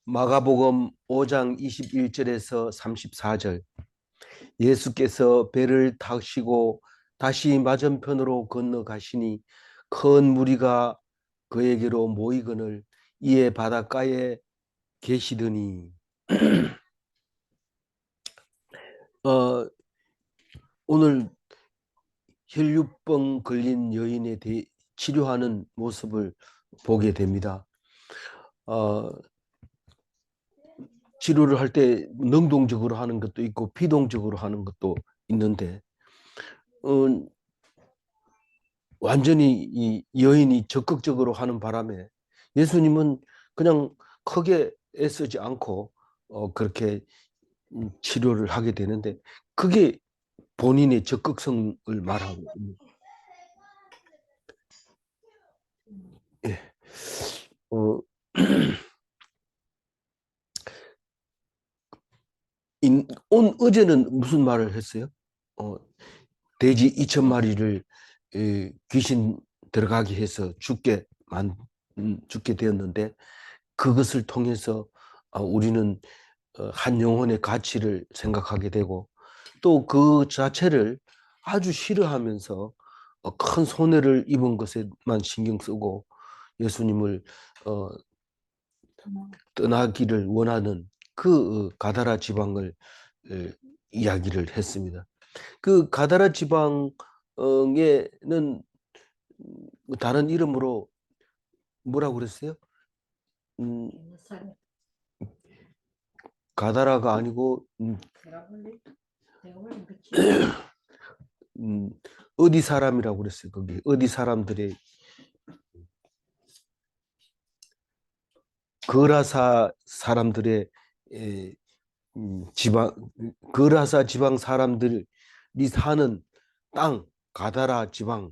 마가복음 5장 21절에서 34절. 예수께서 배를 타시고 다시 맞은편으로 건너가시니 큰 무리가 그에게로 모이거늘 이에 바닷가에 계시더니 어, 오늘 혈류병 걸린 여인에 대해 치료하는 모습을 보게 됩니다. 치료를 할 때 능동적으로 하는 것도 있고 비동적으로 하는 것도 있는데 어, 완전히 이 여인이 적극적으로 하는 바람에 예수님은 그냥 크게 애쓰지 않고 그렇게 치료를 하게 되는데 그게 본인의 적극성을 말하고 있는. 예. 어, 어제는 무슨 말을 했어요? 어, 돼지 2천 마리를 귀신 들어가게 해서 죽게 되었는데 그것을 통해서 우리는 한 영혼의 가치를 생각하게 되고 또 그 자체를 아주 싫어하면서 큰 손해를 입은 것에만 신경 쓰고 예수님을 어, 떠나기를 원하는 그 가다라 지방을 이야기를 했습니다. 그 가다라 지방에는 다른 이름으로 뭐라고 그랬어요? 음, 가다라가 아니고 음, 어디 사람이라고 그랬어요. 거기 어디 사람들의 거라사 사람들의 에, 지방 거라사 지방 사람들이 사는 땅 가다라 지방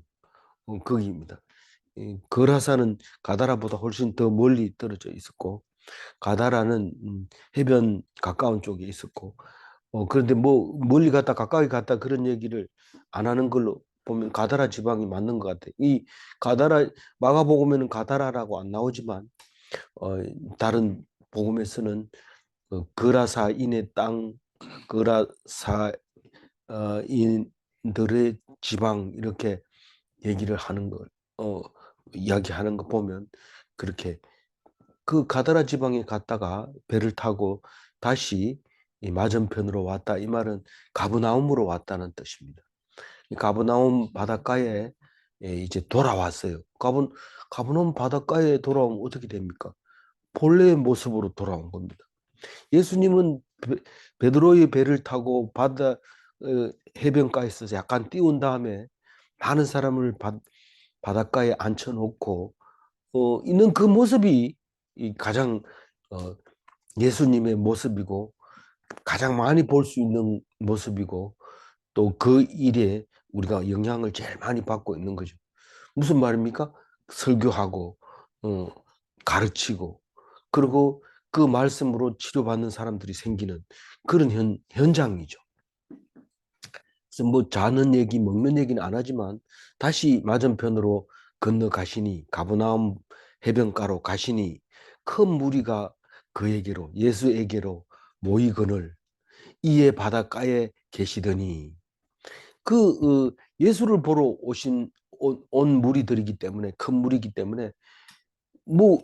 거기입니다. 거라사는 가다라보다 훨씬 더 멀리 떨어져 있었고 가다라는 해변 가까운 쪽에 있었고 그런데 뭐 멀리 갔다 가까이 갔다 그런 얘기를 안 하는 걸로 보면 가다라 지방이 맞는 것 같아요. 이 가다라 마가복음에는 가다라라고 안 나오지만 어, 다른 복음에서는 거라사인의 땅, 거라사인들의 지방 이렇게 얘기를 하는 걸 이야기하는 거 보면 그렇게 그 가다라 지방에 갔다가 배를 타고 다시 이 맞은편으로 왔다. 이 말은 가브나움으로 왔다는 뜻입니다. 이 가브나움 바닷가에 이제 돌아왔어요. 가브나움 바닷가에 돌아오면 어떻게 됩니까? 본래의 모습으로 돌아온 겁니다. 예수님은 베드로의 배를 타고 해변가에서 약간 띄운 다음에 많은 사람을 바닷가에 앉혀놓고 있는 그 모습이 가장 어, 예수님의 모습이고 가장 많이 볼 수 있는 모습이고 또 그 일에 우리가 영향을 제일 많이 받고 있는 거죠. 무슨 말입니까? 설교하고 어, 가르치고 그리고 그 말씀으로 치료받는 사람들이 생기는 그런 현장이죠. 그래서 뭐 자는 얘기, 먹는 얘기는 안 하지만 다시 맞은편으로 건너가시니 가버나움 해변가로 가시니 큰 무리가 그에게로 예수에게로 모이거늘 이에 바닷가에 계시더니 예수를 보러 온 무리들이기 때문에 큰 무리이기 때문에 뭐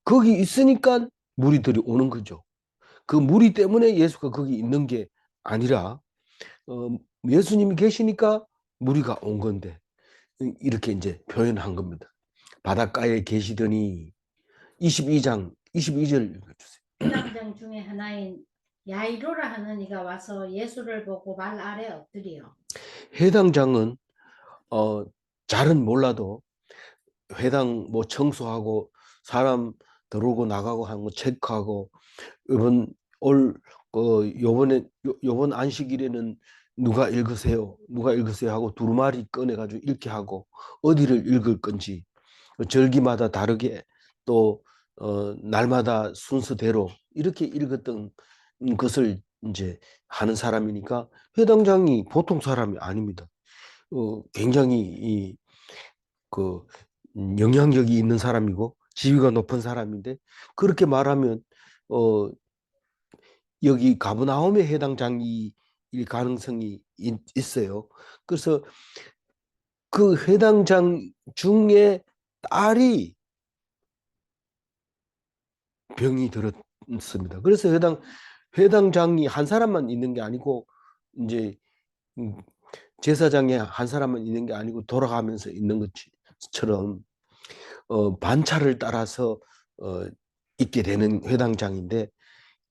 거기 있으니까 무리들이 오는 거죠. 그 무리 때문에 예수가 거기 있는 게 아니라 어, 예수님이 계시니까 무리가 온 건데 이렇게 이제 표현한 겁니다. 바닷가에 계시더니 22장 22절 읽어주세요. 해당장 중에 하나인 야이로라 하는 이가 와서 예수를 보고 발 아래 엎드려. 해당장은 잘은 몰라도 회당 뭐 청소하고 사람 들어오고 나가고 하는 거 체크하고 이번 요번 안식일에는 누가 읽으세요? 누가 읽으세요? 하고 두루마리 꺼내가지고 읽게 하고 어디를 읽을 건지 절기마다 다르게 또 날마다 순서대로 이렇게 읽었던 것을 이제 하는 사람이니까 회당장이 보통 사람이 아닙니다. 굉장히 영향력이 있는 사람이고 지위가 높은 사람인데 그렇게 말하면 어, 여기 가브나움에 해당 장이일 가능성이 있어요. 그래서 그 해당 장 중에 딸이 병이 들었습니다. 그래서 해당 장이 한 사람만 있는 게 아니고 이제 음, 제사장에 한 사람만 있는 게 아니고 돌아가면서 있는 것처럼 반차를 따라서 어, 있게 되는 회당장인데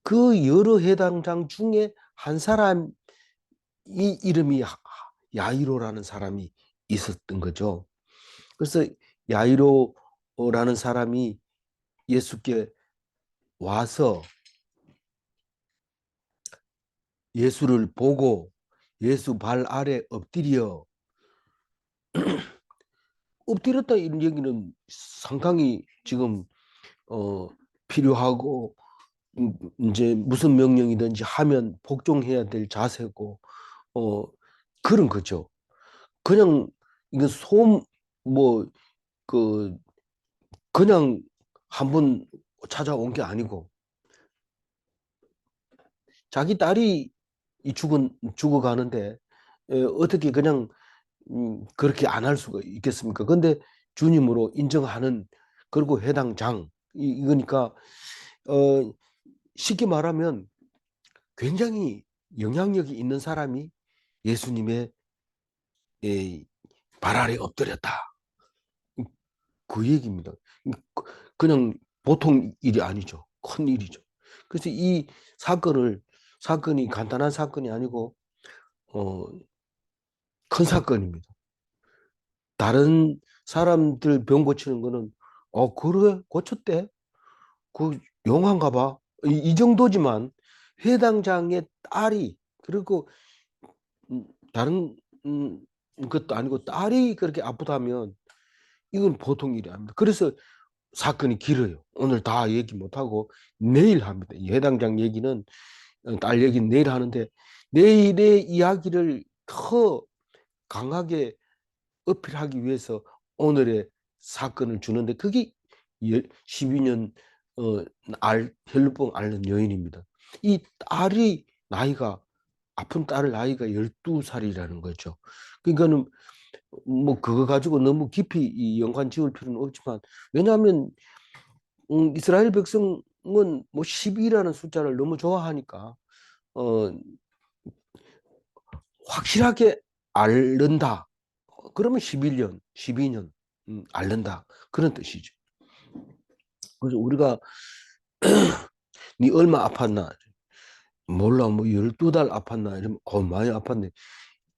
그 여러 회당장 중에 한 사람이 이름이 야이로라는 사람이 있었던 거죠. 그래서 야이로라는 사람이 예수께 와서 예수를 보고 예수 발 아래 엎드렸다 이런 얘기는 상당히 지금 어, 필요하고 이제 무슨 명령이든지 하면 복종해야 될 자세고 어, 그런 거죠. 그냥 이건 뭐 그 그냥 한 번 찾아온 게 아니고 자기 딸이 죽어가는데 어떻게 그냥 그렇게 안 할 수가 있겠습니까? 근데 주님으로 인정하는 그리고 해당 장 이거니까 어, 쉽게 말하면 굉장히 영향력이 있는 사람이 예수님의 발 아래 엎드렸다. 그 얘기입니다. 그냥 보통 일이 아니죠. 큰 일이죠. 그래서 이 사건이 간단한 사건이 아니고 어, 큰 사건입니다. 다른 사람들 병 고치는 거는 그래 고쳤대. 그 용한가 봐. 이 정도지만 회당장의 딸이 그리고 다른 것도 아니고 딸이 그렇게 아프다면 이건 보통 일이 아닙니다. 그래서 사건이 길어요. 오늘 다 얘기 못하고 내일 합니다. 이 해당장 얘기는 딸 얘기는 내일 하는데 내일의 이야기를 더 강하게 어필하기 위해서 오늘의 사건을 주는데 그게 12년 혈루병 앓는 여인입니다. 이 딸이 아픈 딸 나이가 12살이라는 거죠. 그러니까는 뭐 그거 가지고 너무 깊이 이 연관 지을 필요는 없지만 왜냐하면 이스라엘 백성은 뭐 12라는 숫자를 너무 좋아하니까 어, 확실하게 앓는다. 그러면 11년, 12년 앓는다. 그런 뜻이죠. 그래서 우리가 니 얼마 아팠나? 몰라 뭐 12달 아팠나? 이러면 많이 아팠네.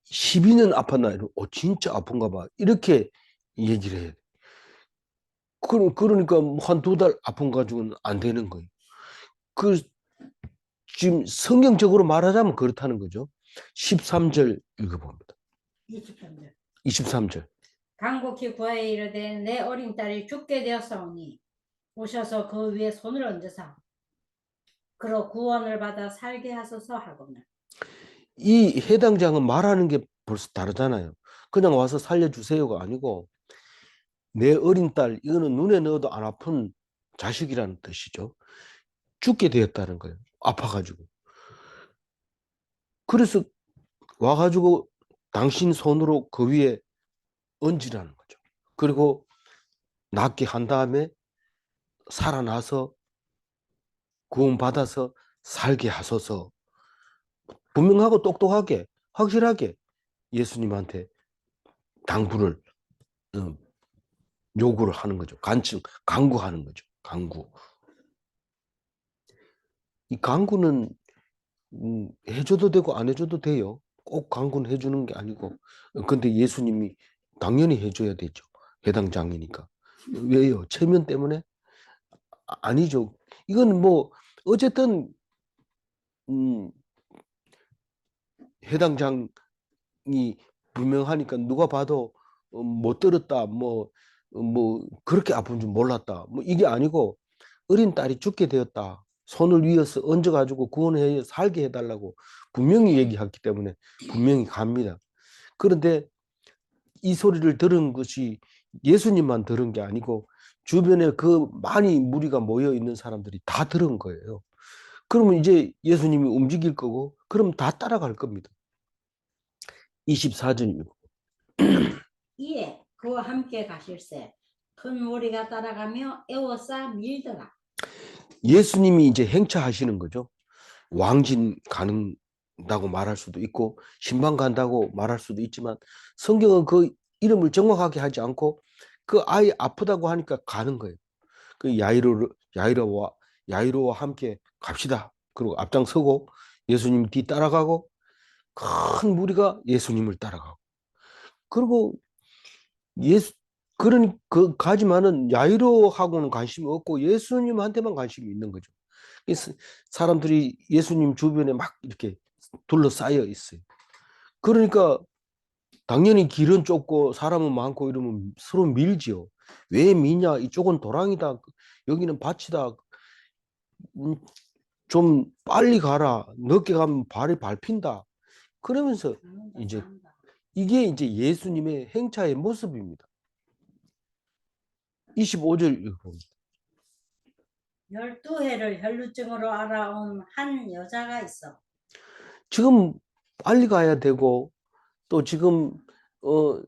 12년 아팠나? 이러면 진짜 아픈가 봐. 이렇게 얘기를 해요. 그러니까 뭐 한 2달 아픈 가지고는 안 되는 거예요. 그 지금 성경적으로 말하자면 그렇다는 거죠. 13절 읽어봅니다. 23절. 23절. 간곡히 구하에 이르되 내 어린 딸이 죽게 되었사오니 오셔서 그 위에 손을 얹으사 그로 구원을 받아 살게 하소서 하거늘. 이 해당장은 말하는 게 벌써 다르잖아요. 그냥 와서 살려주세요가 아니고 내 어린 딸, 이거는 눈에 넣어도 안 아픈 자식이라는 뜻이죠. 죽게 되었다는 거예요. 아파가지고. 그래서 와가지고 당신 손으로 그 위에 얹으라는 거죠. 그리고 낫게 한 다음에 살아나서 구원받아서 살게 하소서. 분명하고 똑똑하게, 확실하게 예수님한테 당부를, 어, 요구를 하는 거죠. 강구하는 거죠. 강구. 이 강구는 해줘도 되고 안 해줘도 돼요. 꼭 강구는 해주는 게 아니고. 근데 예수님이 당연히 해줘야 되죠. 해당 장이니까. 왜요? 체면 때문에? 아니죠. 이건 뭐 어쨌든 음, 해당 장이 분명하니까 누가 봐도 못 들었다. 뭐 그렇게 아픈 줄 몰랐다. 뭐 이게 아니고 어린 딸이 죽게 되었다. 손을 위에서 얹어가지고 구원해 살게 해달라고 분명히 얘기했기 때문에 분명히 갑니다. 그런데 이 소리를 들은 것이 예수님만 들은 게 아니고 주변에 그 많이 무리가 모여 있는 사람들이 다 들은 거예요. 그러면 이제 예수님이 움직일 거고, 그럼 다 따라갈 겁니다. 24절. 이에 그와 함께 가실새 큰 무리가 따라가며 에워싸 밀더라. 예수님이 이제 행차하시는 거죠. 왕진 가는다고 말할 수도 있고, 신방 간다고 말할 수도 있지만, 성경은 그 이름을 정확하게 하지 않고, 그 아이 아프다고 하니까 가는 거예요. 그 야이로와 함께 갑시다. 그리고 앞장서고, 예수님 뒤 따라가고, 큰 무리가 예수님을 따라가고. 그리고 예수, 그러니 그 가지만은 야이로하고는 관심이 없고 예수님한테만 관심이 있는 거죠. 그래서 사람들이 예수님 주변에 막 이렇게 둘러싸여 있어요. 그러니까 당연히 길은 좁고 사람은 많고 이러면 서로 밀지요. 왜 미냐? 이쪽은 도랑이다. 여기는 밭이다. 음, 좀 빨리 가라. 늦게 가면 발이 밟힌다. 그러면서 이제 이게 이제 예수님의 행차의 모습입니다. 25절 읽어봅니다. 12해를 혈루증으로 알아온 한 여자가 있어. 지금 빨리 가야 되고 또 지금 어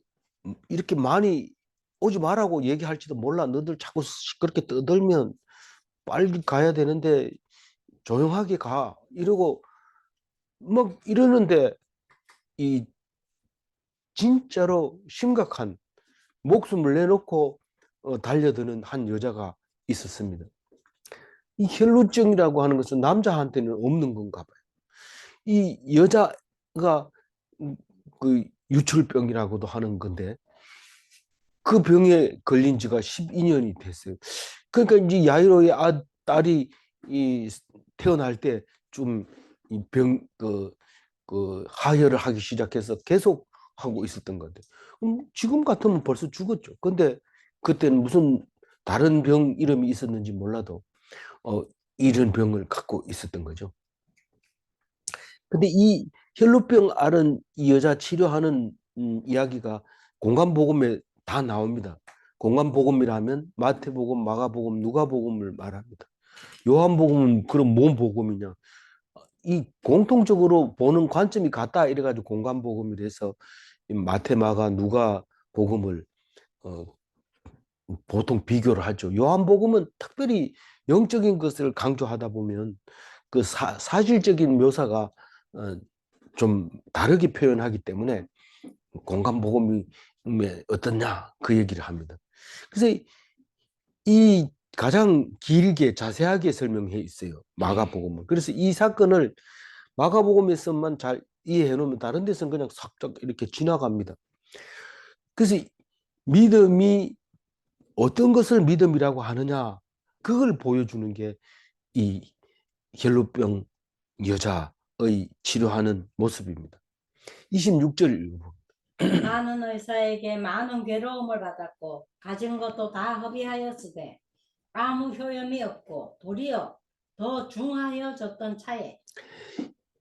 이렇게 많이 오지 말라고 얘기할지도 몰라. 너들 자꾸 시끄럽게 떠들면 빨리 가야 되는데 조용하게 가. 이러고 막 이러는데 이 진짜로 심각한 목숨을 내놓고 달려드는 한 여자가 있었습니다. 이 혈루증이라고 하는 것은 남자한테는 없는 건가 봐요. 이 여자가 그 유출병이라고도 하는 건데 그 병에 걸린 지가 12년이 됐어요. 그러니까 이제 야이로의 딸이 이 태어날 때 좀 그 하혈을 하기 시작해서 계속 하고 있었던 건데 지금 같으면 벌써 죽었죠. 근데 그때는 무슨 다른 병 이름이 있었는지 몰라도 이런 병을 갖고 있었던 거죠. 근데 이 혈루병 앓은 이 여자 치료하는 이야기가 공간복음에 다 나옵니다. 공간복음이라면 마태복음, 마가복음, 누가복음을 말합니다. 요한복음은 그럼 뭔 복음이냐? 이 공통적으로 보는 관점이 같다 이래가지고 공간복음이라서 마태, 마가, 누가복음을 어, 보통 비교를 하죠. 요한복음은 특별히 영적인 것을 강조하다 보면 그 사실적인 묘사가 어, 좀 다르게 표현하기 때문에 공간복음이 어떻냐 그 얘기를 합니다. 그래서 이 가장 길게 자세하게 설명해 있어요. 마가복음은. 그래서 이 사건을 마가복음에서만 잘 이해해 놓으면 다른 데서는 그냥 싹 이렇게 지나갑니다. 그래서 믿음이 어떤 것을 믿음이라고 하느냐 그걸 보여주는 게 이 혈루병 여자의 치료하는 모습입니다. 26절 읽어봅니다. 많은 의사에게 많은 괴로움을 받았고 가진 것도 다 허비하였으되 아무 효염이 없고 도리어 더 중하여졌던 차에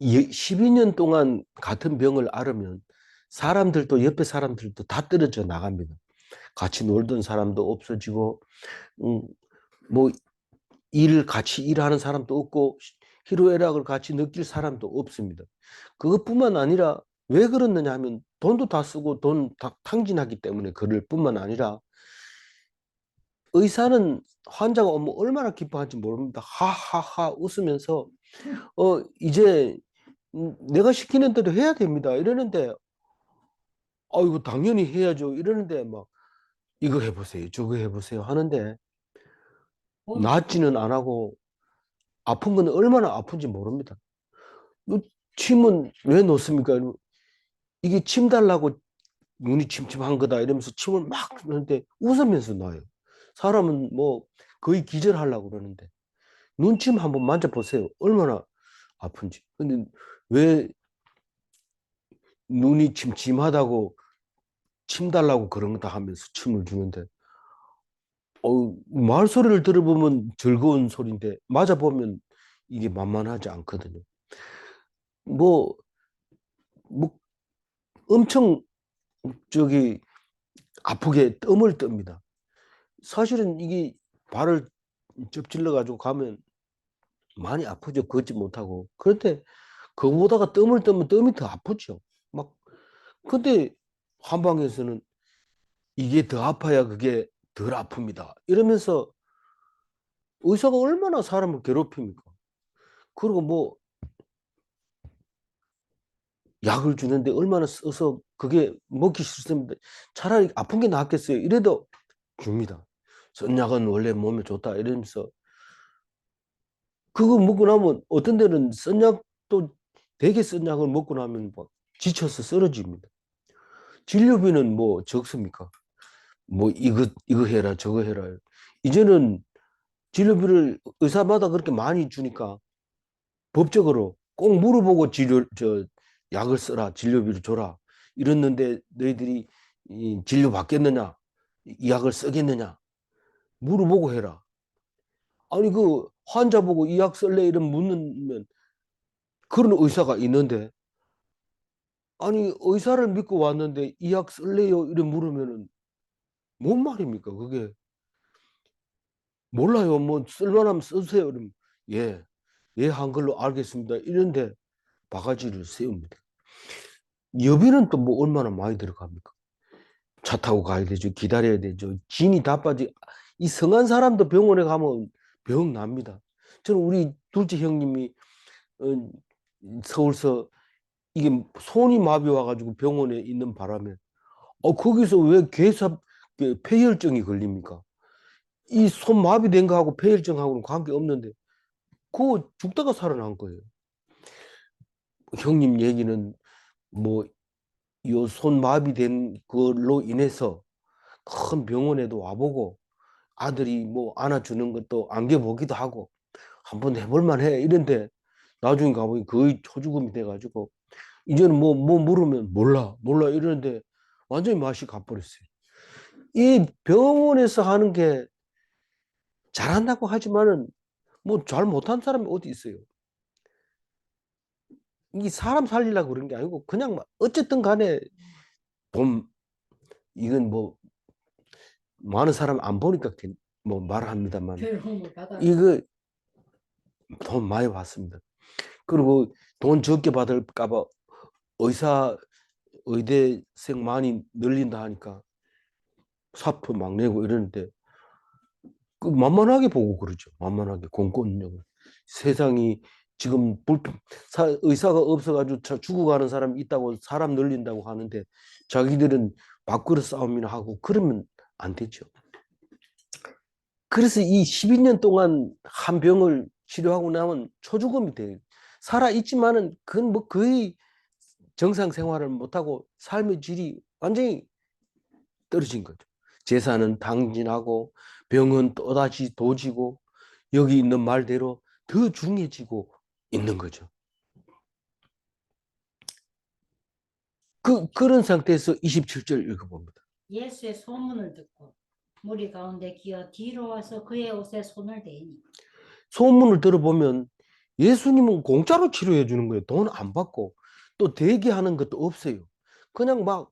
12년 동안 같은 병을 앓으면 사람들도 옆에 사람들도 다 떨어져 나갑니다. 같이 놀던 사람도 없어지고 뭐 같이 일하는 사람도 없고 희로애락을 같이 느낄 사람도 없습니다. 그것뿐만 아니라 왜 그렇느냐 하면 돈도 다 쓰고 돈 다 탕진하기 때문에 그럴 뿐만 아니라 의사는 환자가 오면 얼마나 기뻐할지 모릅니다. 하하하 웃으면서 이제 내가 시키는 대로 해야 됩니다. 이러는데 이거 당연히 해야죠. 이러는데 막 이거 해보세요. 저거 해보세요. 하는데 낫지는 안 하고 아픈 건 얼마나 아픈지 모릅니다. 침은 왜 넣습니까? 이게 침 달라고 눈이 침침한 거다 이러면서 침을 막 넣는데 웃으면서 놔요. 사람은 뭐 거의 기절하려고 그러는데 눈침 한번 만져보세요. 얼마나 아픈지. 근데 왜 눈이 침침하다고 침 달라고 그런 거다 하면서 침을 주는데 말소리를 들어보면 즐거운 소리인데 맞아보면 이게 만만하지 않거든요. 뭐, 뭐 엄청 저기 아프게 뜸을 뜹니다. 사실은 이게 발을 접질러 가지고 가면 많이 아프죠. 걷지 못하고. 그런데 그거보다가 뜸을 뜨면 뜸이 더 아프죠. 막 근데 한방에서는 이게 더 아파야 그게 덜 아픕니다. 이러면서 의사가 얼마나 사람을 괴롭힙니까? 그리고 뭐 약을 주는데 얼마나 써서 그게 먹기 싫습니다. 차라리 아픈 게 낫겠어요. 이래도 줍니다. 쓴 약은 원래 몸에 좋다 이러면서 그거 먹고 나면 어떤 데는 쓴 약도 되게 쓴 약을 먹고 나면 막 지쳐서 쓰러집니다. 진료비는 뭐 적습니까? 뭐 이거 해라 저거 해라. 이제는 진료비를 의사마다 그렇게 많이 주니까 법적으로 꼭 물어보고 약을 써라 진료비를 줘라 이랬는데 너희들이 이 진료 받겠느냐 이 약을 쓰겠느냐 물어보고 해라. 아니 그 환자 보고 이 약 쓸래 이런 묻는 그런 의사가 있는데 아니 의사를 믿고 왔는데 이 약 쓸래요 이래 물으면은 뭔 말입니까 그게. 몰라요. 뭐 쓸만하면 쓰세요. 그러면 예, 예 한글로 알겠습니다. 이런데 바가지를 세웁니다. 여비는 또 뭐 얼마나 많이 들어갑니까? 차 타고 가야 되죠. 기다려야 되죠. 진이 다 빠지. 이 성한 사람도 병원에 가면 병 납니다. 저는 우리 둘째 형님이 어, 서울서 이게 손이 마비 와가지고 병원에 있는 바람에 거기서 왜 그 폐혈증이 걸립니까? 이 손 마비된 거하고 폐혈증하고는 관계 없는데 그거 죽다가 살아난 거예요. 형님 얘기는 뭐 요 손 마비된 걸로 인해서 큰 병원에도 와보고 아들이 뭐 안아주는 것도 안겨보기도 하고 한번 해볼 만해 이런데 나중에 가보니 거의 초죽음이 돼가지고 이제는 뭐 물으면 몰라 이러는데 완전히 맛이 가버렸어요. 이 병원에서 하는 게 잘한다고 하지만은 뭐 잘 못한 사람이 어디 있어요. 이 사람 살리려고 그런 게 아니고 그냥 어쨌든 간에 돈 이건 뭐 많은 사람 안 보니까 뭐 말합니다만 괴로움을 받아서. 이거 돈 많이 받습니다. 그리고 돈 적게 받을까 봐 의사 의대생 많이 늘린다 하니까 사표 막 내고 이러는데 그 만만하게 보고 그러죠. 만만하게 공권력을. 세상이 지금 의사가 없어가지고 죽어가는 사람이 있다고 사람 늘린다고 하는데 자기들은 밥그릇 싸움이나 하고 그러면 안 되죠. 그래서 이 12년 동안 한 병을 치료하고 나면 초죽음이 돼요. 살아있지만은 그건 뭐 거의 정상 생활을 못하고 삶의 질이 완전히 떨어진 거죠. 재산은 당진하고 병은 또다시 도지고 여기 있는 말대로 더 중해지고 있는 거죠. 그런 상태에서 27절 읽어봅니다. 예수의 소문을 듣고 무리 가운데 기어 뒤로 와서 그의 옷에 손을 대니 소문을 들어보면 예수님은 공짜로 치료해 주는 거예요. 돈 안 받고 또 대기하는 것도 없어요. 그냥 막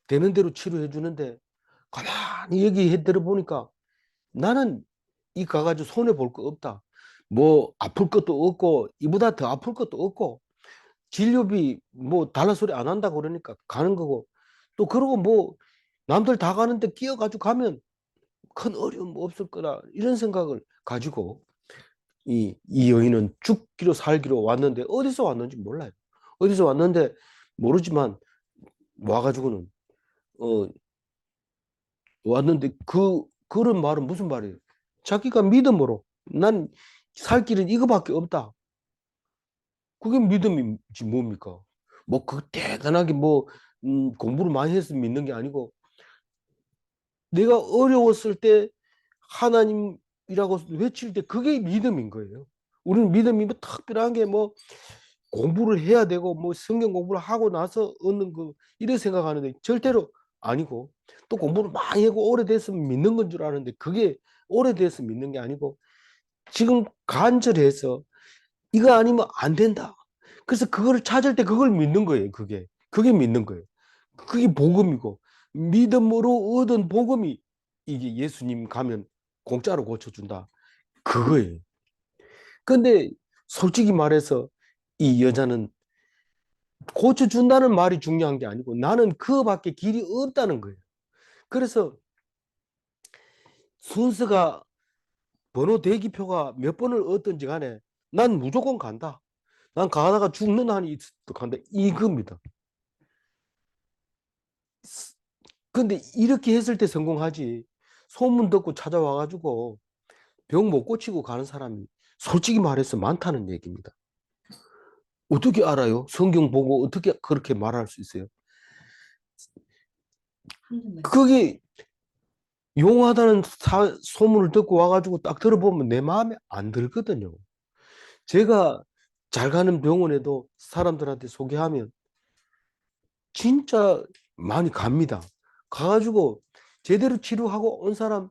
되는 대로 치료해 주는데 가만히 얘기해 들어보니까 나는 이 가가지고 손해 볼 거 없다. 뭐 아플 것도 없고 이보다 더 아플 것도 없고 진료비 뭐 달라 소리 안 한다고 그러니까 가는 거고 또 그러고 뭐 남들 다 가는데 끼어가지고 가면 큰 어려움 없을 거다 이런 생각을 가지고 이 여인은 죽기로 살기로 왔는데 어디서 왔는지 몰라요. 어디서 왔는데 모르지만 와가지고는 어 왔는데 그런 말은 무슨 말이에요? 자기가 믿음으로 난 살 길은 이거밖에 없다. 그게 믿음이지 뭡니까? 뭐 그 대단하게 뭐 공부를 많이 해서 믿는 게 아니고 내가 어려웠을 때 하나님이라고 외칠 때 그게 믿음인 거예요. 우리는 믿음이 뭐 특별한 게 뭐 공부를 해야 되고 뭐 성경 공부를 하고 나서 얻는 거 이래 생각하는데 절대로 아니고 또 공부를 많이 하고 오래됐으면 믿는 건 줄 아는데 그게 오래돼서 믿는 게 아니고 지금 간절해서 이거 아니면 안 된다. 그래서 그거를 찾을 때 그걸 믿는 거예요. 그게 믿는 거예요. 그게 복음이고 믿음으로 얻은 복음이 이게 예수님 가면 공짜로 고쳐준다. 그거예요. 근데 솔직히 말해서 이 여자는 고쳐준다는 말이 중요한 게 아니고 나는 그밖에 길이 없다는 거예요. 그래서 순서가 번호 대기표가 몇 번을 얻든지 간에 난 무조건 간다. 난 가다가 죽는 한이 있어도 간다. 이겁니다. 근데 이렇게 했을 때 성공하지. 소문 듣고 찾아와가지고 병 못 고치고 가는 사람이 솔직히 말해서 많다는 얘기입니다. 어떻게 알아요? 성경 보고 어떻게 그렇게 말할 수 있어요? 그게 용하다는 소문을 듣고 와가지고 딱 들어보면 내 마음에 안 들거든요. 제가 잘 가는 병원에도 사람들한테 소개하면 진짜 많이 갑니다. 가가지고 제대로 치료하고 온 사람,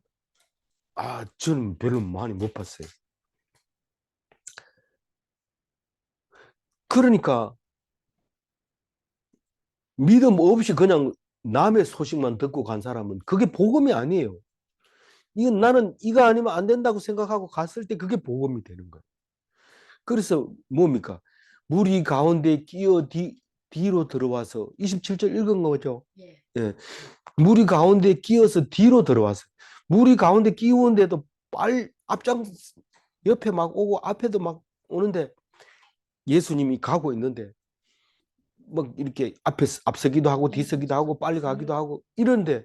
저는 별로 많이 못 봤어요. 그러니까 믿음 없이 그냥 남의 소식만 듣고 간 사람은 그게 복음이 아니에요. 이건 나는 이거 아니면 안 된다고 생각하고 갔을 때 그게 복음이 되는 거예요. 그래서 뭡니까? 무리 가운데 끼어 뒤로 들어와서 27절 읽은 거죠. 예. 예. 무리 가운데 끼어서 뒤로 들어왔어요. 무리 가운데 끼우는데도 앞장 옆에 막 오고 앞에도 막 오는데 예수님이 가고 있는데 막 이렇게 앞서기도 하고 뒤서기도 하고 빨리 가기도 하고 이런데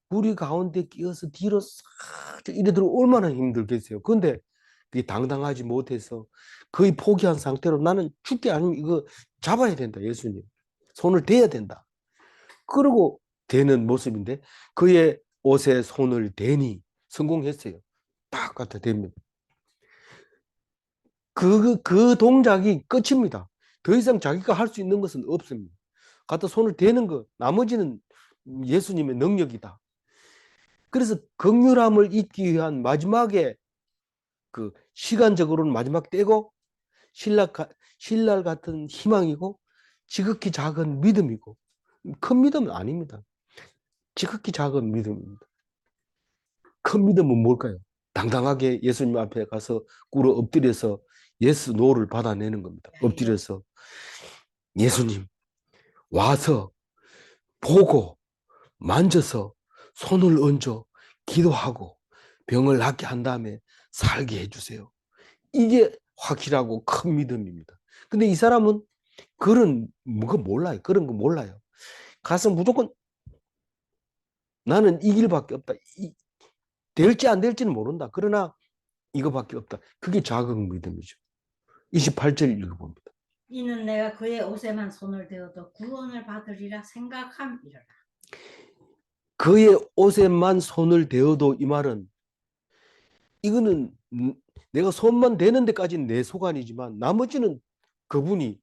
무리 가운데 끼어서 뒤로 싹 이래 들어 얼마나 힘들겠어요. 그런데 그게 당당하지 못해서 거의 포기한 상태로 나는 죽게 아니면 이거 잡아야 된다. 예수님 손을 대야 된다. 그러고 대는 모습인데 그의 옷에 손을 대니 성공했어요. 딱 갖다 대면 그 동작이 끝입니다. 더 이상 자기가 할 수 있는 것은 없습니다. 갖다 손을 대는 것 나머지는 예수님의 능력이다. 그래서 긍휼함을 잊기 위한 마지막에 그 시간적으로는 마지막 때고 신랄 같은 희망이고 지극히 작은 믿음이고 큰 믿음은 아닙니다. 지극히 작은 믿음입니다. 큰 믿음은 뭘까요? 당당하게 예수님 앞에 가서 꿇어 엎드려서 예수 노를 받아내는 겁니다. 엎드려서 예수님 와서 보고 만져서 손을 얹어 기도하고 병을 낫게 한 다음에 살게 해주세요. 이게 확실하고 큰 믿음입니다. 근데 이 사람은 그런 거 몰라요. 그런 거 몰라요. 가서 무조건 나는 이 길밖에 없다. 될지 안 될지는 모른다. 그러나 이거밖에 없다. 그게 작은 믿음이죠. 28절 읽어봅니다. 이는 내가 그의 옷에만 손을 대어도 구원을 받으리라 생각함이라. 그의 옷에만 손을 대어도 이 말은 이거는 내가 손만 대는 데까지는 내 소관이지만 나머지는 그분이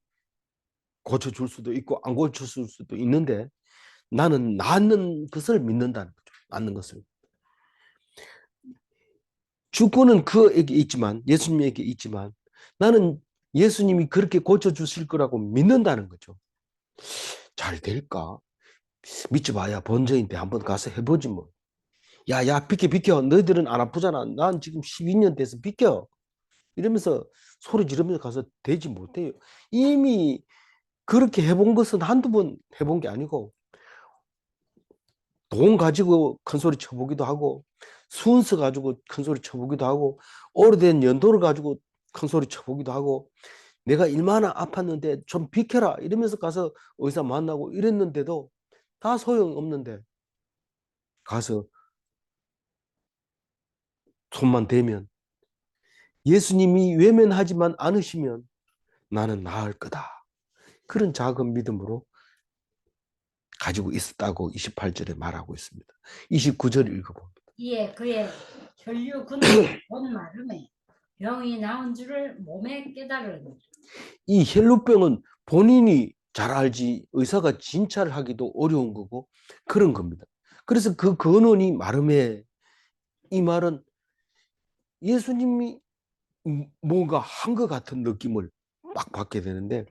고쳐줄 수도 있고 안 고쳐줄 수도 있는데 나는 낫는 것을 믿는다는 거죠. 낫는 것을. 주권은 그에게 있지만 예수님에게 있지만 나는 예수님이 그렇게 고쳐주실 거라고 믿는다는 거죠. 잘 될까? 믿지 마야 번제인데 한번 가서 해보지 뭐. 야, 비켜. 너희들은 안 아프잖아. 난 지금 12년 돼서 비켜. 이러면서 소리 지르면서 가서 되지 못해요. 이미 그렇게 해본 것은 한두 번 해본 게 아니고 돈 가지고 큰 소리 쳐보기도 하고 순서 가지고 큰 소리 쳐보기도 하고 오래된 연도를 가지고 큰 소리 쳐보기도 하고 내가 얼마나 아팠는데 좀 비켜라 이러면서 가서 의사 만나고 이랬는데도 다 소용없는데 가서 손만 대면 예수님이 외면하지만 않으시면 나는 나을 거다. 그런 작은 믿음으로 가지고 있었다고 28절에 말하고 있습니다. 29절 읽어봅니다. 이에 그의 혈류 근육이 곧 마름에 병이 나은 줄을 몸에 깨달으니. 이 혈루병은 본인이 잘 알지 의사가 진찰을 하기도 어려운 거고 그런 겁니다. 그래서 그 근원이 마름에 이 말은 예수님이 뭔가 한 것 같은 느낌을 막 받게 되는데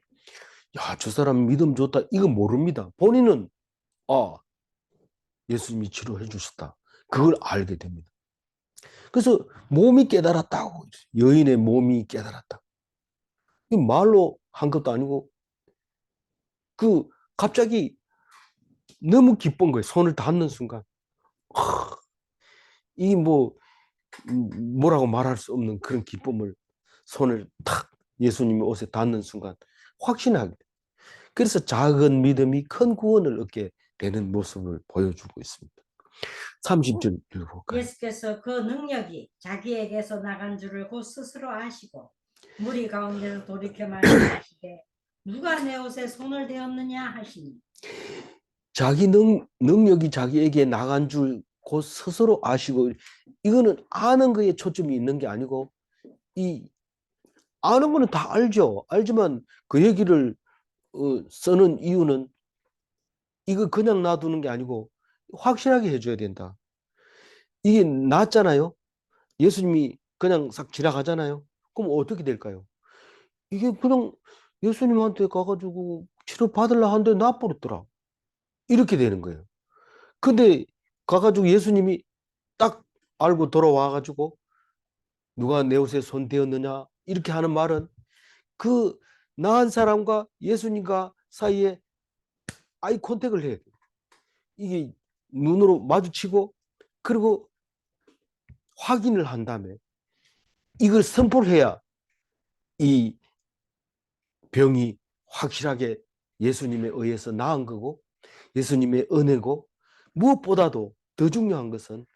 저 사람 믿음 좋다 이거 모릅니다. 본인은 예수님이 치료해 주셨다. 그걸 알게 됩니다. 그래서 몸이 깨달았다고. 여인의 몸이 깨달았다. 이 말로 한 것도 아니고 그 갑자기 너무 기쁜 거예요. 손을 닿는 순간. 이 뭐라고 말할 수 없는 그런 기쁨을 손을 탁 예수님의 옷에 닿는 순간 확신하게 돼요. 그래서 작은 믿음이 큰 구원을 얻게 되는 모습을 보여주고 있습니다. 30절 읽어볼까요? 예수께서 그 능력이 자기에게서 나간 줄을 곧 스스로 아시고 무리 가운데서 돌이켜 말씀하시되 누가 내 옷에 손을 대었느냐 하시니 자기 능력이 자기에게 나간 줄 곧 스스로 아시고, 이거는 아는 거에 초점이 있는 게 아니고, 이 아는 거는 다 알죠. 알지만 그 얘기를 쓰는 이유는 이거 그냥 놔두는 게 아니고 확실하게 해줘야 된다. 이게 낫잖아요. 예수님이 그냥 싹 지나가잖아요. 그럼 어떻게 될까요? 이게 그냥 예수님한테 가가지고 치료 받으려 하는데 나버렸더라. 이렇게 되는 거예요. 근데 가가지고 예수님이 딱 알고 돌아와가지고 누가 내 옷에 손 대었느냐 이렇게 하는 말은 그 나은 사람과 예수님과 사이에 아이 컨택을 해야 돼요. 이게 눈으로 마주치고 그리고 확인을 한 다음에 이걸 선포를 해야 이 병이 확실하게 예수님에 의해서 나은 거고 예수님의 은혜고, 무엇보다도 더 중요한 것은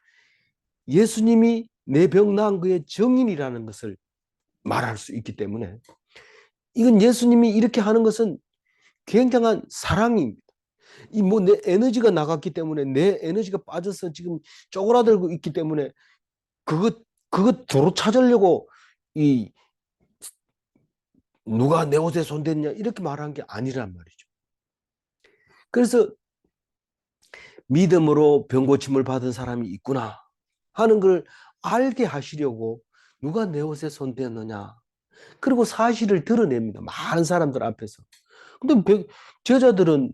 예수님이 내 병 나은 거의 정인이라는 것을 말할 수 있기 때문에, 이건 예수님이 이렇게 하는 것은 굉장한 사랑입니다. 이 내 에너지가 나갔기 때문에, 내 에너지가 빠져서 지금 쪼그라들고 있기 때문에 그것 도로 찾으려고 이 누가 내 옷에 손댔냐 이렇게 말한 게 아니란 말이죠. 그래서 믿음으로 병 고침을 받은 사람이 있구나 하는 걸 알게 하시려고 누가 내 옷에 손댔느냐, 그리고 사실을 드러냅니다. 많은 사람들 앞에서. 근데 제자들은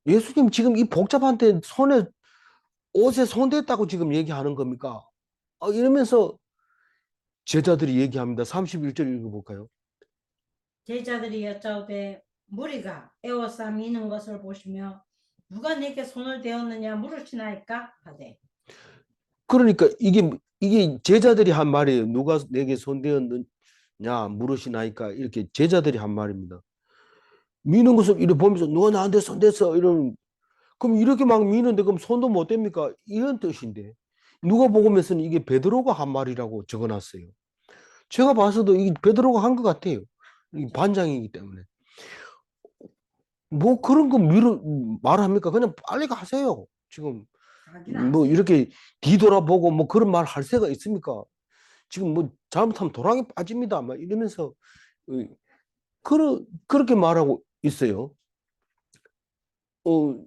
예수님 지금 이 복잡한데 옷에 손댔다고 지금 얘기하는 겁니까? 이러면서 제자들이 얘기합니다. 31절 읽어볼까요? 제자들이 여짜오되 무리가 에워싸 미는 것을 보시며 누가 내게 손을 대었느냐 물으시나이까 하되. 그러니까 이게 제자들이 한 말이에요. 누가 내게 손대었느냐 물으시나이까, 이렇게 제자들이 한 말입니다. 미는 것을 이렇게 보면서 누가 나한테 손댔어 이런, 그럼 이렇게 막 미는데 그럼 손도 못 댑니까? 이런 뜻인데 누가 복음에서는 이게 베드로가 한 말이라고 적어놨어요. 제가 봐서도 이게 베드로가 한 것 같아요. 이 반장이기 때문에. 뭐 그런 거 말합니까? 그냥 빨리 가세요. 지금 뭐 이렇게 뒤돌아보고 뭐 그런 말 할 새가 있습니까? 지금 뭐 잘못하면 도랑이 빠집니다. 막 이러면서 그렇게 말하고 있어요. 어,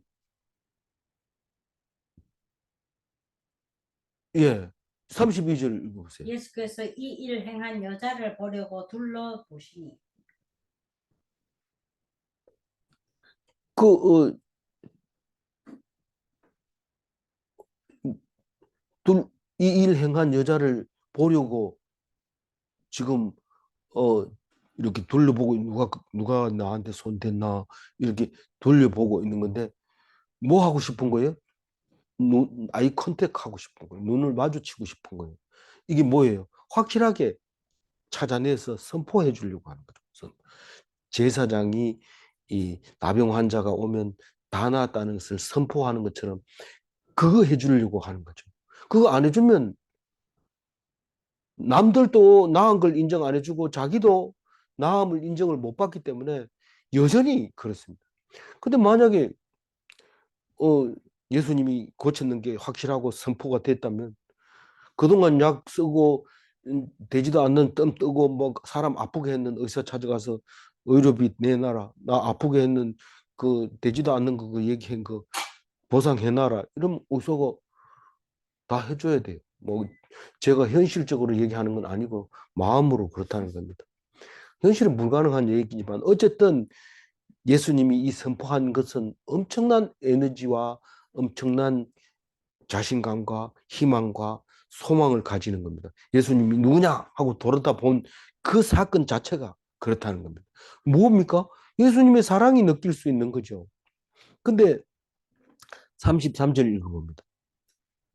예. 32절 읽어보세요. 예수께서 이 일 행한 여자를 보려고 둘러보시니 그, 이 일 행한 여자를 보려고 지금, 이렇게 둘러보고 누가 나한테 손 댔나 이렇게 돌려보고 있는 건데, 뭐 하고 싶은 거예요? 아이 컨택 하고 싶은 거예요. 눈을 마주치고 싶은 거예요. 이게 뭐예요? 확실하게 찾아내서 선포해 주려고 하는 거죠. 제사장이 이 나병 환자가 오면 다 나았다는 것을 선포하는 것처럼 그거 해주려고 하는 거죠. 그거 안 해주면 남들도 나은 걸 인정 안 해주고 자기도 나음을 인정을 못 받기 때문에 여전히 그렇습니다. 근데 만약에 예수님이 고쳤는 게 확실하고 선포가 됐다면, 그동안 약 쓰고 되지도 않는 뜸 뜨고 뭐 사람 아프게 했는 의사 찾아가서 의료비 내놔라, 나 아프게 했는 그 되지도 않는 거 그 얘기한 거 보상해놔라, 이러면 의사가 다 해줘야 돼요. 뭐 제가 현실적으로 얘기하는 건 아니고 마음으로 그렇다는 겁니다. 현실은 불가능한 얘기지만 어쨌든 예수님이 이 선포한 것은 엄청난 에너지와 엄청난 자신감과 희망과 소망을 가지는 겁니다. 예수님이 누구냐 하고 돌아다 본 그 사건 자체가 그렇다는 겁니다. 뭡니까? 예수님의 사랑이 느낄 수 있는 거죠. 근데 33절 읽어봅니다.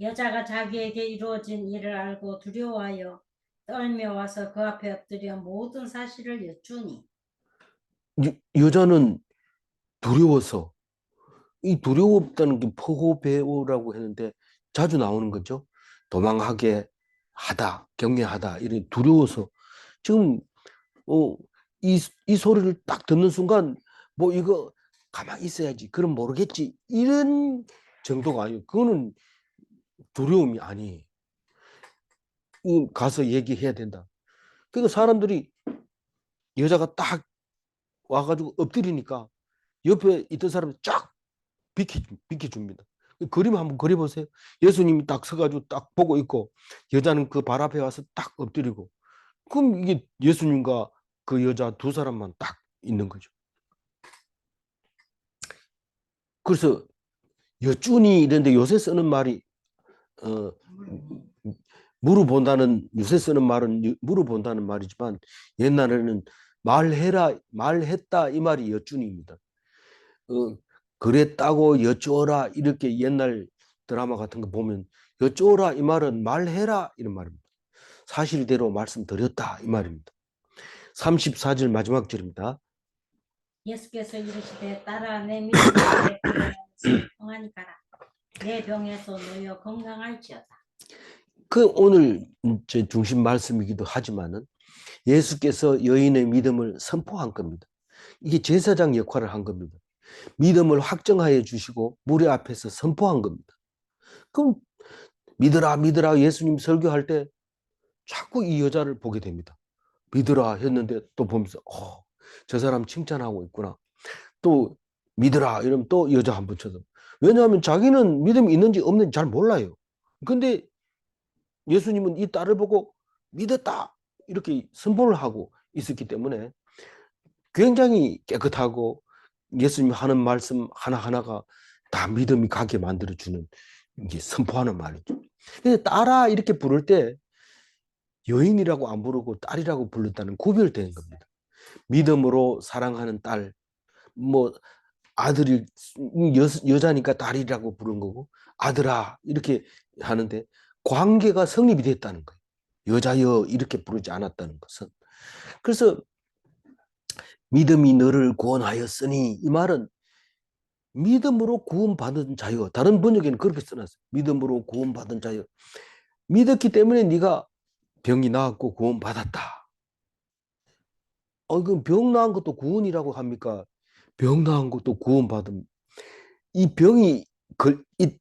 여자가 자기에게 이루어진 일을 알고 두려워하여 떨며 와서 그 앞에 엎드려 모든 사실을 여쭈니. 여자는 두려워서, 이 두려웠다는 게 포고배우라고 했는데 자주 나오는 거죠. 도망하게 하다, 경계하다, 이런 두려워서. 지금 이 소리를 딱 듣는 순간 뭐 이거 가만히 있어야지, 그럼 모르겠지, 이런 정도가 아니에요. 그거는 두려움이 아니에요. 가서 얘기해야 된다. 그러니까 사람들이, 여자가 딱 와가지고 엎드리니까 옆에 있던 사람이 쫙 비켜줍니다. 그림 한번 그려보세요. 예수님이 딱 서가지고 딱 보고 있고, 여자는 그 발 앞에 와서 딱 엎드리고, 그럼 이게 예수님과 그 여자 두 사람만 딱 있는 거죠. 그래서 여쭈니 이런데 요새 쓰는 말이, 어, 물어본다는, 요새 쓰는 말은 물어본다는 말이지만, 옛날에는 말해라, 말했다, 이 말이 여쭈니입니다. 어, 그랬다고 여쭈어라, 이렇게 옛날 드라마 같은 거 보면 여쭈어라 이 말은 말해라 이런 말입니다. 사실대로 말씀드렸다 이 말입니다. 34절 마지막 절입니다. 예수께서 이르시되 딸아 내 믿음이 그리하였으니 평안히 가라. 내 병에서 놓여 건강할지어다. 그 오늘 제 중심 말씀이기도 하지만은 예수께서 여인의 믿음을 선포한 겁니다. 이게 제사장 역할을 한 겁니다. 믿음을 확정하여 주시고 무리 앞에서 선포한 겁니다. 그럼 믿으라 믿으라 예수님 설교할 때 자꾸 이 여자를 보게 됩니다. 믿으라 했는데 또 보면서 저 사람 칭찬하고 있구나. 또 믿으라 이러면 또 여자 한 번 쳐서. 왜냐하면 자기는 믿음이 있는지 없는지 잘 몰라요. 근데 예수님은 이 딸을 보고 믿었다 이렇게 선포를 하고 있었기 때문에 굉장히 깨끗하고 예수님 하는 말씀 하나하나가 다 믿음이 가게 만들어주는, 이게 선포하는 말이죠. 근데 딸아 이렇게 부를 때 여인이라고 안 부르고 딸이라고 불렀다는 구별되는 겁니다. 믿음으로 사랑하는 딸, 뭐 아들이 여자니까 딸이라고 부른 거고, 아들아 이렇게 하는데 관계가 성립이 됐다는 거예요. 여자여 이렇게 부르지 않았다는 것은. 그래서 믿음이 너를 구원하였으니, 이 말은 믿음으로 구원받은 자여. 다른 번역에는 그렇게 써놨어요. 믿음으로 구원받은 자여. 믿었기 때문에 네가 병이 나았고 구원받았다. 그럼 병 나은 것도 구원이라고 합니까? 병 나은 것도 구원받음. 이 병이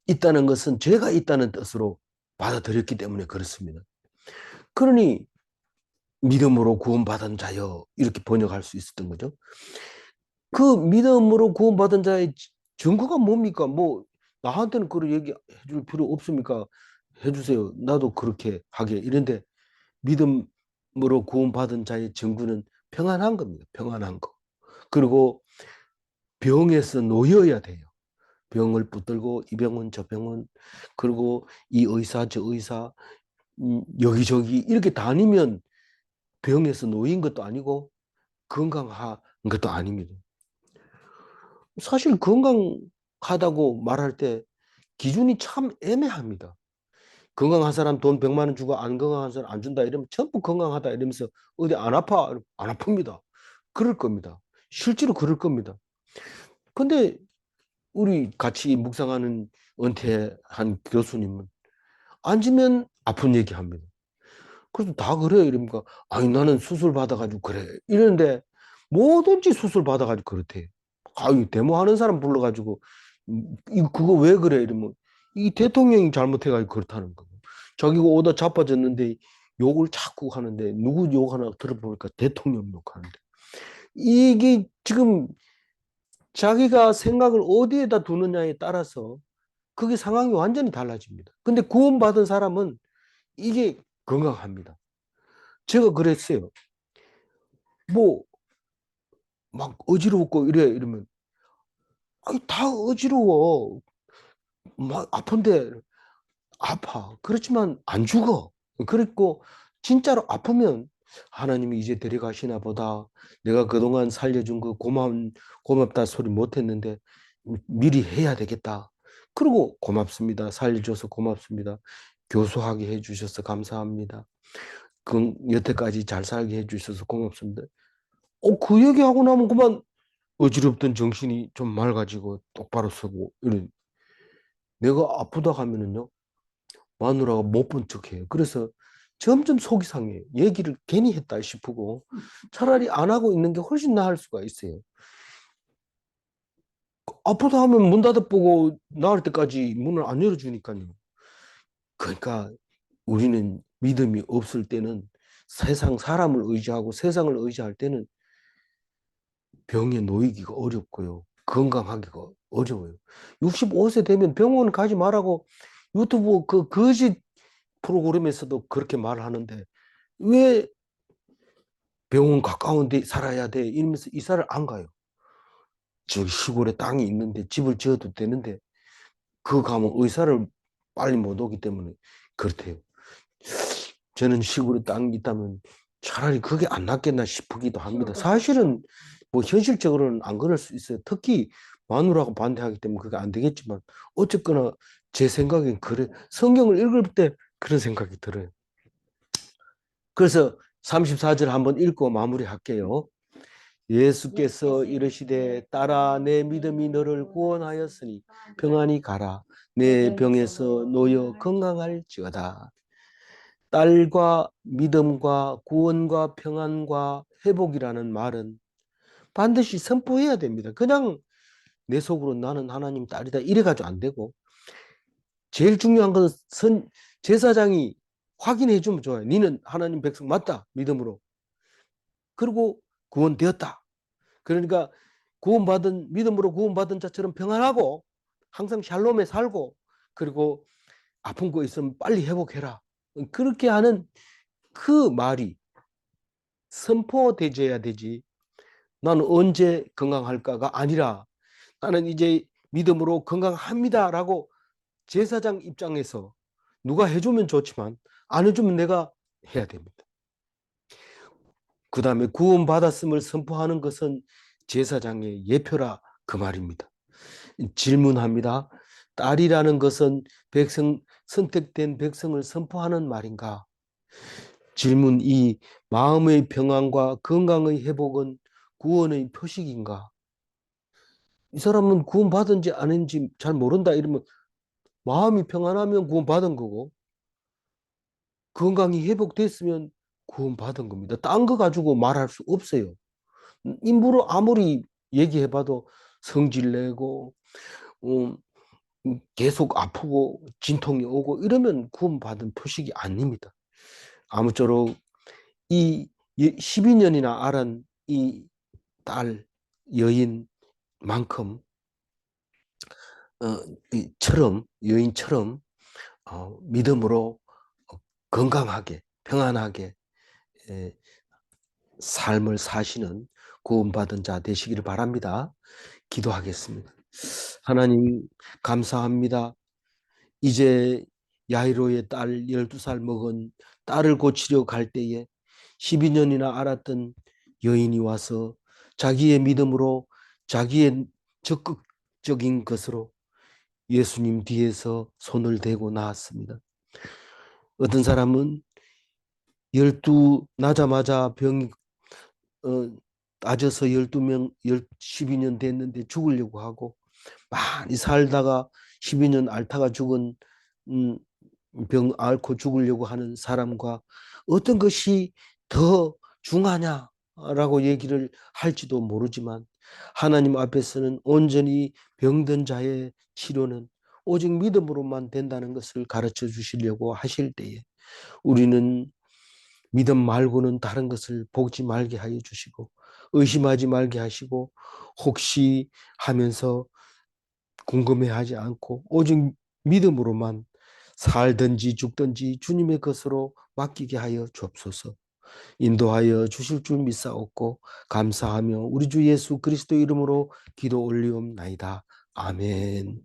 있다는 것은 죄가 있다는 뜻으로 받아들였기 때문에 그렇습니다. 그러니 믿음으로 구원받은 자여 이렇게 번역할 수 있었던 거죠. 그 믿음으로 구원받은 자의 증거가 뭡니까? 뭐 나한테는 그런 얘기 해줄 필요 없습니까? 해주세요. 나도 그렇게 하게. 이런데 믿음으로 구원받은 자의 증거는 평안한 겁니다. 평안한 거. 그리고 병에서 놓여야 돼요. 병을 붙들고 이 병은 저 병은, 그리고 이 의사 저 의사, 여기저기 이렇게 다니면 병에서 놓인 것도 아니고 건강한 것도 아닙니다. 사실 건강하다고 말할 때 기준이 참 애매합니다. 건강한 사람 돈 100만 원 주고 안 건강한 사람 안 준다 이러면 전부 건강하다 이러면서 어디 안 아파? 안 아픕니다. 그럴 겁니다. 실제로 그럴 겁니다. 근데 우리 같이 묵상하는 은퇴한 교수님은 앉으면 아픈 얘기합니다. 그래서 다 그래 이러니까 아니 나는 수술 받아가지고 그래 이러는데 뭐든지 수술 받아가지고 그렇대. 아유 데모하는 사람 불러가지고 이거 그거 왜 그래 이러면 이 대통령이 잘못해가지고 그렇다는 거고, 자기가 오다 자빠졌는데 욕을 자꾸 하는데 누구 욕 하나 들어보니까 대통령 욕하는데, 이게 지금 자기가 생각을 어디에다 두느냐에 따라서 그게 상황이 완전히 달라집니다. 근데 구원받은 사람은 이게 건강합니다. 제가 그랬어요. 뭐 막 어지럽고 이러면 아니 다 어지러워 막 아픈데 아파. 그렇지만 안 죽어. 그랬고 진짜로 아프면 하나님이 이제 데려가시나 보다. 내가 그동안 살려준 그 고맙다 소리 못했는데 미리 해야 되겠다. 그리고 고맙습니다. 살려줘서 고맙습니다. 교수하게 해주셔서 감사합니다. 그 여태까지 잘 살게 해주셔서 고맙습니다. 그 얘기하고 나면 그만 어지럽던 정신이 좀 맑아지고 똑바로 서고 이런. 내가 아프다 하면은요 마누라가 못 본 척해요. 그래서 점점 속이 상해요. 얘기를 괜히 했다 싶고 차라리 안 하고 있는 게 훨씬 나을 수가 있어요. 아프다 하면 문 닫아보고 나을 때까지 문을 안 열어주니까요. 그러니까 우리는 믿음이 없을 때는 사람을 의지하고 세상을 의지할 때는 병에 놓이기가 어렵고요. 건강하기가 어려워요. 65세 되면 병원 가지 말라고 유튜브 그 거짓 프로그램에서도 그렇게 말하는데 왜 병원 가까운 데 살아야 돼? 이러면서 이사를 안 가요. 저기 시골에 땅이 있는데 집을 지어도 되는데 그 가면 의사를 빨리 못 오기 때문에 그렇대요. 저는 시골에 땅이 있다면 차라리 그게 안 낫겠나 싶기도 합니다. 사실은 뭐 현실적으로는 안 그럴 수 있어요. 특히 마누라가 반대하기 때문에 그게 안 되겠지만 어쨌거나 제 생각엔 그래. 성경을 읽을 때 그런 생각이 들어요. 그래서 34절 한번 읽고 마무리할게요. 예수께서 이르시되 딸아 내 믿음이 너를 구원하였으니 평안히 가라. 내 병에서 놓여 건강할지어다. 딸과 믿음과 구원과 평안과 회복이라는 말은 반드시 선포해야 됩니다. 그냥 내 속으로 나는 하나님 딸이다 이래가지고 안 되고 제일 중요한 건 제사장이 확인해 주면 좋아요. 너는 하나님 백성 맞다 믿음으로. 그리고 구원되었다. 그러니까 믿음으로 구원받은 자처럼 평안하고 항상 샬롬에 살고 그리고 아픈 거 있으면 빨리 회복해라. 그렇게 하는 그 말이 선포되어야 되지. 나는 언제 건강할까가 아니라 나는 이제 믿음으로 건강합니다라고 제사장 입장에서 누가 해주면 좋지만 안 해주면 내가 해야 됩니다. 그 다음에 구원받았음을 선포하는 것은 제사장의 예표라 그 말입니다. 질문합니다. 딸이라는 것은 선택된 백성을 선포하는 말인가? 질문 2. 마음의 평안과 건강의 회복은 구원의 표식인가? 이 사람은 구원받은지 아닌지 잘 모른다 이러면 마음이 평안하면 구원받은 거고 건강이 회복됐으면 구원받은 겁니다. 딴 거 가지고 말할 수 없어요. 인부로 아무리 얘기해봐도 성질 내고 계속 아프고 진통이 오고 이러면 구원받은 표식이 아닙니다. 아무쪼록 이 12년이나 앓은 이 딸 여인만큼 여인처럼 믿음으로 건강하게 평안하게 삶을 사시는 구원받은 자 되시기를 바랍니다. 기도하겠습니다. 하나님 감사합니다. 이제 야이로의 딸 12살 먹은 딸을 고치려 갈 때에 12년이나 앓았던 여인이 와서 자기의 믿음으로 자기의 적극적인 것으로 예수님 뒤에서 손을 대고 나왔습니다. 어떤 사람은 12 나자마자 병이 따져서 12년 됐는데 죽으려고 하고 많이 살다가 12년 앓다가 죽은 병 앓고 죽으려고 하는 사람과 어떤 것이 더 중하냐라고 얘기를 할지도 모르지만 하나님 앞에서는 온전히 병든 자의 치료는 오직 믿음으로만 된다는 것을 가르쳐 주시려고 하실 때에 우리는 믿음 말고는 다른 것을 보지 말게 하여 주시고 의심하지 말게 하시고 혹시 하면서 궁금해하지 않고 오직 믿음으로만 살든지 죽든지 주님의 것으로 맡기게 하여 주옵소서. 인도하여 주실 줄 믿사옵고 감사하며 우리 주 예수 그리스도 이름으로 기도 올리옵나이다. 아멘.